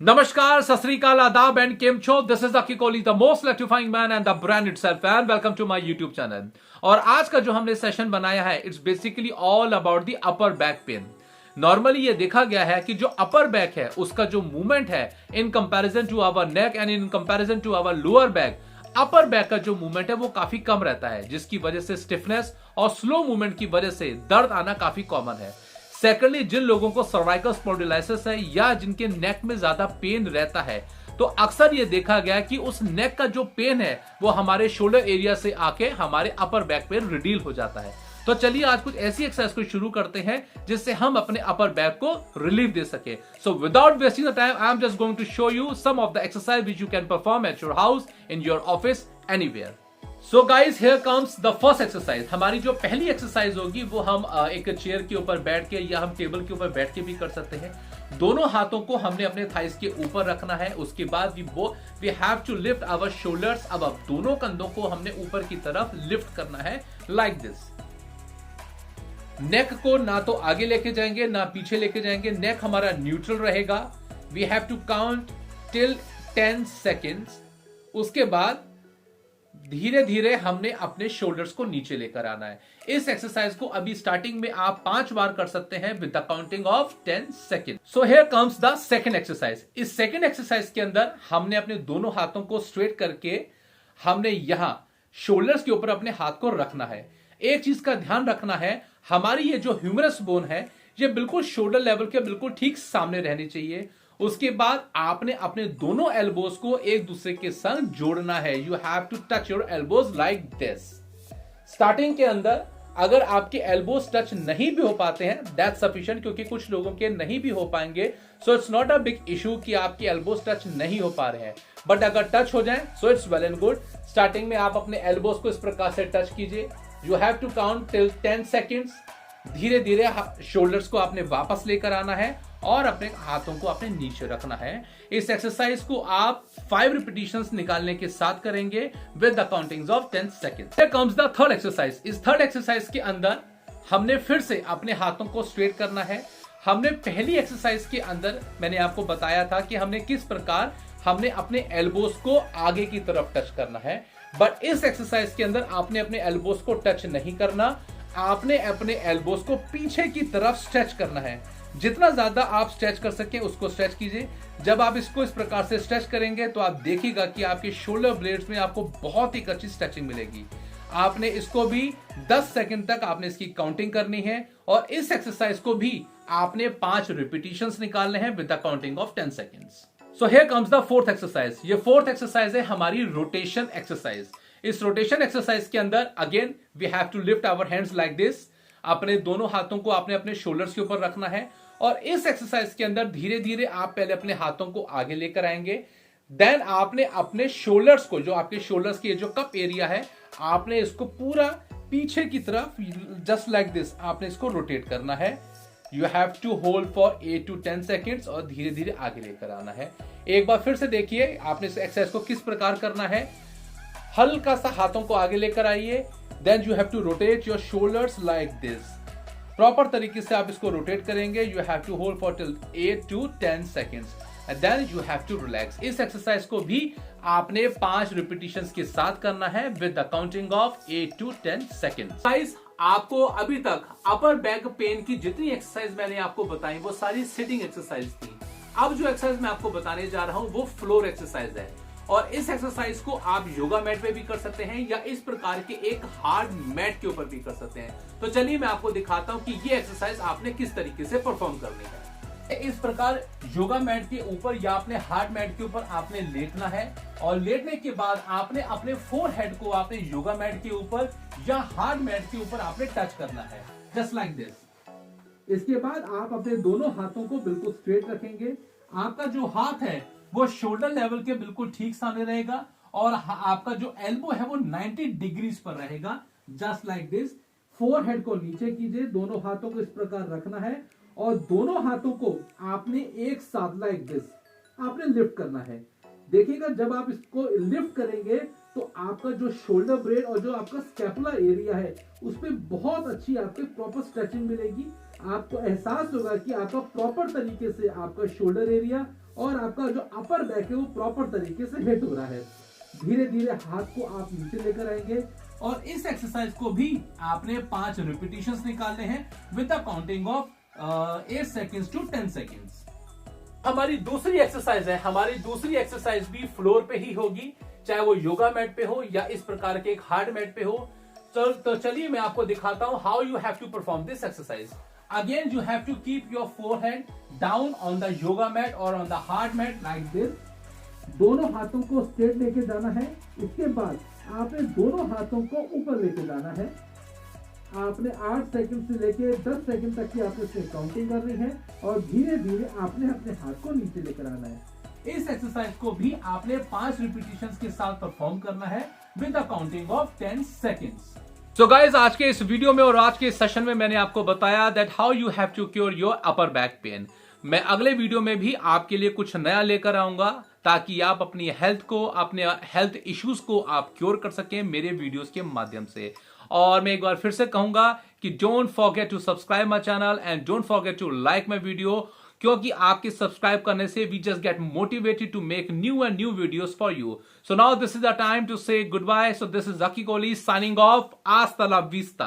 Namaskar, Sat Sri Akal, Adab and Kem Cho. This is Aki Kohli, the most electrifying man and the brand itself. And welcome to my YouTube channel. और आज का जो हमने session बनाया है, it's basically all about the upper back pen. Normally ये देखा गया है कि जो अपर बैक है उसका जो मूवमेंट है in comparison to our neck and in comparison to our lower back, upper back का जो मूवमेंट है वो काफी कम रहता है, जिसकी वजह से स्टिफनेस और स्लो मूवमेंट की वजह से दर्द आना काफी कॉमन है. सेकेंडली, जिन लोगों को सर्वाइकल स्पॉन्डिलाइसिस है या जिनके नेक में ज्यादा पेन रहता है, तो अक्सर ये देखा गया कि उस नेक का जो पेन है वो हमारे शोल्डर एरिया से आके हमारे अपर बैक पे रिडील हो जाता है. तो चलिए आज कुछ ऐसी एक्सरसाइज को शुरू करते हैं जिससे हम अपने अपर बैक को रिलीफ दे सके. So without wasting the time, I am just going to show you some of the exercise which you can perform at your house, in your office, anywhere. So guys, here comes the first exercise. हमारी जो पहली exercise होगी वो हम एक chair के ऊपर बैठ के या हम टेबल के ऊपर बैठ के भी कर सकते हैं. दोनों हाथों को हमने अपने थाइस के ऊपर रखना है. उसके बाद we have to lift our shoulders. अब दोनों कंधों को हमने ऊपर की तरफ लिफ्ट करना है लाइक दिस. नेक को ना तो आगे लेके जाएंगे ना पीछे लेके जाएंगे. नेक हमारा न्यूट्रल रहेगा. We have to count till 10 seconds. उसके बाद धीरे धीरे हमने अपने शोल्डर्स को नीचे लेकर आना है. इस एक्सरसाइज को अभी स्टार्टिंग में आप 5 बार कर सकते हैं with the counting of 10 second. So here comes the second exercise. इस सेकेंड एक्सरसाइज के अंदर हमने अपने दोनों हाथों को स्ट्रेट करके हमने यहां शोल्डर्स के ऊपर अपने हाथ को रखना है. एक चीज का ध्यान रखना है, हमारी ये जो ह्यूमरस बोन है ये बिल्कुल शोल्डर लेवल के बिल्कुल ठीक सामने रहनी चाहिए. उसके बाद आपने अपने दोनों एल्बोज को एक दूसरे के संग जोड़ना है. You have to touch your elbows like this. Starting के अंदर अगर आपके एल्बोज टच नहीं भी हो पाते हैं, दैट्स सफिशिएंट, क्योंकि कुछ लोगों के नहीं भी हो पाएंगे. So it's not a big issue कि आपके एल्बोज टच नहीं हो पा रहे हैं, बट अगर टच हो जाए so it's well and good. Starting में आप अपने एल्बोज को इस प्रकार से टच कीजिए. You have to count till 10 seconds. धीरे धीरे शोल्डर्स को आपने वापस लेकर आना है और अपने हाथों को अपने नीचे रखना है. इस एक्सरसाइज को आप 5 रिपीटिशंस निकालने के साथ करेंगे with the countings of 10 seconds. Here comes the third exercise. इस थर्ड एक्सरसाइज के अंदर हमने फिर से अपने हाथों को स्ट्रेट करना है. हमने पहली एक्सरसाइज के अंदर मैंने आपको बताया था कि हमने किस प्रकार हमने अपने एल्बोज को आगे की तरफ टच करना है, बट इस एक्सरसाइज के अंदर आपने अपने एल्बोज को टच नहीं करना. आपने अपने एल्बोज को पीछे की तरफ स्ट्रेच करना है. जितना ज्यादा आप स्ट्रेच कर सके उसको स्ट्रेच कीजिए. जब आप इसको इस प्रकार से स्ट्रेच करेंगे तो आप देखिएगा कि आपके शोल्डर ब्लेड्स में आपको बहुत ही अच्छी स्ट्रेचिंग मिलेगी. आपने इसको भी 10 सेकंड तक आपने इसकी काउंटिंग करनी है और इस एक्सरसाइज को भी आपने 5 रिपीटिशंस निकालने हैं with the counting of 10 seconds. So here comes the fourth exercise. ये फोर्थ एक्सरसाइज है हमारी रोटेशन एक्सरसाइज. इस रोटेशन एक्सरसाइज के अंदर again we have to lift our hands like this. अपने दोनों हाथों को आपने अपने शोल्डर्स के ऊपर रखना है और इस एक्सरसाइज के अंदर धीरे धीरे आप पहले अपने हाथों को आगे लेकर आएंगे. देन आपने अपने शोल्डर्स को, जो आपके शोल्डर्स की जो कप एरिया है, आपने इसको पूरा पीछे की तरफ जस्ट लाइक दिस आपने इसको रोटेट करना है. You have to hold for 8 to 10 seconds और धीरे धीरे आगे लेकर आना है. एक बार फिर से देखिए आपने इस एक्सरसाइज को किस प्रकार करना है. हल्का सा हाथों को आगे लेकर आइए. Then you have to rotate your shoulders like this. Proper तरीके से आप इसको रोटेट करेंगे. You have to hold for till 8 to 10 seconds and then you have to relax. इस एक्सरसाइज को भी आपने 5 रिपीटिशंस के साथ करना है with the counting of 8 to 10 seconds. Guys, आपको अभी तक अपर बैक पेन की जितनी एक्सरसाइज मैंने आपको बताई वो सारी सिटिंग एक्सरसाइज थी. अब जो एक्सरसाइज मैं आपको बताने जा रहा हूं वो फ्लोर एक्सरसाइज है और इस एक्सरसाइज को आप योगा मैट पे भी कर सकते हैं या इस प्रकार के एक हार्ड मैट के ऊपर भी कर सकते हैं. तो चलिए मैं आपको दिखाता हूं कि ये एक्सरसाइज आपने किस तरीके से परफॉर्म करनी है. इस प्रकार योगा मैट के ऊपर या अपने हार्ड मैट के ऊपर आपने लेटना है और लेटने के बाद आपने अपने फोरहेड को आपने योगा मैट के ऊपर या हार्ड मैट के ऊपर आपने टच करना है जस्ट लाइक दिस. इसके बाद आप अपने दोनों हाथों को बिल्कुल स्ट्रेट रखेंगे. आपका जो हाथ है वो शोल्डर लेवल के बिल्कुल ठीक सामने रहेगा और आपका जो एल्बो है वो 90 डिग्रीज पर रहेगा जस्ट लाइक दिस. फोरहेड को नीचे कीजिए. दोनों हाथों को इस प्रकार रखना है और दोनों हाथों को आपने एक साथ लाइक दिस आपने लिफ्ट करना है. देखिएगा जब आप इसको लिफ्ट करेंगे तो आपका जो शोल्डर ब्लेड और जो आपका स्कैपुला एरिया है उस पर बहुत अच्छी आपके प्रॉपर स्ट्रेचिंग मिलेगी. आपको एहसास होगा कि आपका प्रॉपर तरीके से आपका शोल्डर एरिया और आपका जो अपर बैक है वो प्रॉपर तरीके से हिट हो रहा है। धीरे धीरे हाथ को आप नीचे लेकर आएंगे और इस एक्सरसाइज को भी आपने 5 रिपीटिशंस निकालने हैं with the counting of 8 seconds to 10 seconds. हमारी दूसरी एक्सरसाइज है, हमारी दूसरी एक्सरसाइज भी फ्लोर पे ही होगी, चाहे वो योगा मैट पे हो या इस प्रकार के एक हार्ड मैट पे हो। तो चलिए मैं आपको दिखाता हूं how you have to perform this exercise. Again you have to keep your forehead down on the yoga mat और on the hard mat like this. दोनों हाथों को स्ट्रेट लेके जाना है। इसके बाद आपने दोनों हाथों को ऊपर लेके जाना है। आपने 8 सेकंड से लेके 10 सेकंड तक की आपने इसमें काउंटिंग करनी है और धीरे धीरे आपने अपने हाथ को नीचे लेकर आना है। इस एक्सरसाइज को भी आपने 5 रिपीटिशंस के साथ परफॉर्म करना है with the counting of 10 seconds. So guys, आज के इस वीडियो में और आज के इस सेशन में मैंने आपको बताया that how you have to cure your upper back pain. मैं अगले वीडियो में भी आपके लिए कुछ नया लेकर आऊंगा ताकि आप अपनी हेल्थ को, अपने हेल्थ इश्यूज को आप क्योर कर सकें मेरे वीडियोस के माध्यम से। और मैं एक बार फिर से कहूंगा कि don't forget to subscribe my channel and don't forget to like my video, क्योंकि आपके सब्सक्राइब करने से we just get motivated to make new and new videos for you. So now this is the time to say good bye. So this is Jacky Kohli signing off. हasta la vista।